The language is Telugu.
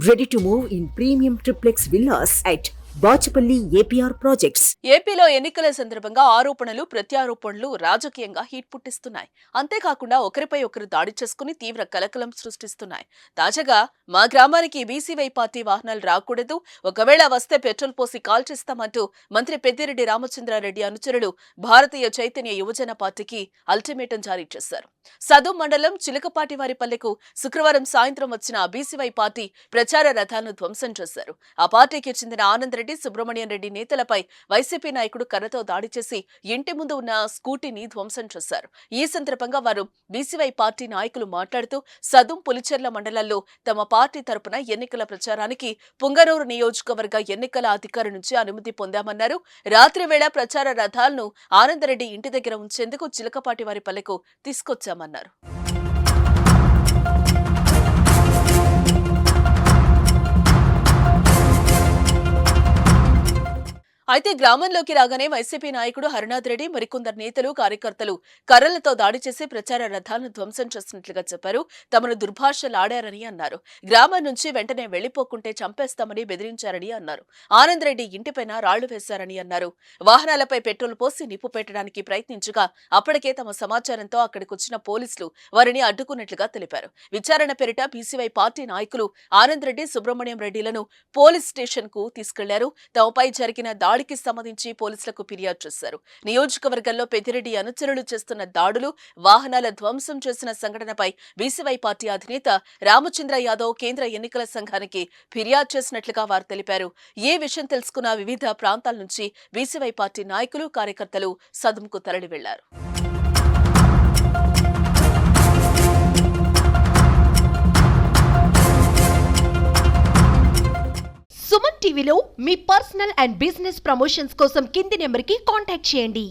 Ready to move in premium triplex villas at Bachupally APR projects. ఏపీలో ఎన్నికల సందర్భంగా ఆరోపణలు ప్రత్యారోపణలు రాజకీయంగా హీట్ పుట్టిస్తున్నాయి. అంతేకాకుండా ఒకరిపై ఒకరు దాడి చేసుకుని తీవ్ర కలకలం సృష్టిస్తున్నాయి. తాజాగా మా గ్రామానికి బీసీవై పార్టీ వాహనాలు రాకూడదు, ఒకవేళ వస్తే పెట్రోల్ పోసి కాల్చేస్తామంటూ మంత్రి పెద్దిరెడ్డి రామచంద్రారెడ్డి అనుచరులు భారతీయ చైతన్య యువజన పార్టీకి అల్టిమేటం జారీ చేశారు. సదుం మండలం చిలకపాటివారిపల్లెకు శుక్రవారం సాయంత్రం వచ్చిన బీసీవై పార్టీ ప్రచార రథాలను ధ్వంసం చేశారు. ఆ పార్టీకి చెందిన ఆనందరెడ్డి, సుబ్రహ్మణ్యం రెడ్డి నేతలపై వైసీపీ నాయకుడు కర్రతో దాడి చేసి ఇంటి ముందు ఉన్న స్కూటీని ధ్వంసం చేశారు. ఈ సందర్భంగా వారు బీసీవై పార్టీ నాయకులు మాట్లాడుతూ సదుం పులిచెర్ల మండలాల్లో తమ పార్టీ తరపున ఎన్నికల ప్రచారానికి పుంగనూరు నియోజకవర్గ ఎన్నికల అధికారి నుంచి అనుమతి పొందామన్నారు. రాత్రి వేళ ప్రచార రథాలను ఆనందరెడ్డి ఇంటి దగ్గర ఉంచేందుకు చిలకపాటివారిపల్లెకు తీసుకొచ్చామన్నారు. అయితే గ్రామంలోకి రాగానే వైసీపీ నాయకుడు హరినాథ్ రెడ్డి, మరికొందరు నేతలు, కార్యకర్తలు కర్రలతో దాడి చేసి ప్రచార రథాలను ధ్వంసం చేసినట్లుగా చెప్పారు. తమను దుర్భాషలాడారని అన్నారు. గ్రామం నుంచి వెంటనే వెళ్లిపోకుంటే చంపేస్తామని బెదిరించారని అన్నారు. ఆనంద్ రెడ్డి ఇంటిపైన రాళ్లు వేశారని అన్నారు. వాహనాలపై పెట్రోల్ పోసి నిప్పు పెట్టడానికి ప్రయత్నించగా అప్పటికే తమ సమాచారంతో అక్కడికొచ్చిన పోలీసులు వారిని అడ్డుకున్నట్లుగా తెలిపారు. విచారణ పేరిట బీసీవై పార్టీ నాయకులు ఆనంద్ రెడ్డి, సుబ్రహ్మణ్యం రెడ్డిలను పోలీస్ స్టేషన్ కు తీసుకెళ్లారు. తమపై జరిగిన దాడికి సంబంధించి పోలీసులకు ఫిర్యాదు చేశారు. నియోజకవర్గంలో పెద్దిరెడ్డి అనుచరులు చేస్తున్న దాడులు, వాహనాల ధ్వంసం చేసిన సంఘటనపై బీసీవై పార్టీ అధినేత రామచంద్ర యాదవ్ కేంద్ర ఎన్నికల సంఘానికి ఫిర్యాదు చేసినట్లుగా వారు తెలిపారు. ఈ విషయం తెలుసుకున్న వివిధ ప్రాంతాల నుంచి బీసీవై పార్టీ నాయకులు, కార్యకర్తలు సదుంకు తరలి వెళ్లారు. సుమన్ టీవీలో మీ పర్సనల్ అండ్ బిజినెస్ ప్రమోషన్స్ కోసం కింది నెంబర్కి కాంటాక్ట్ చేయండి.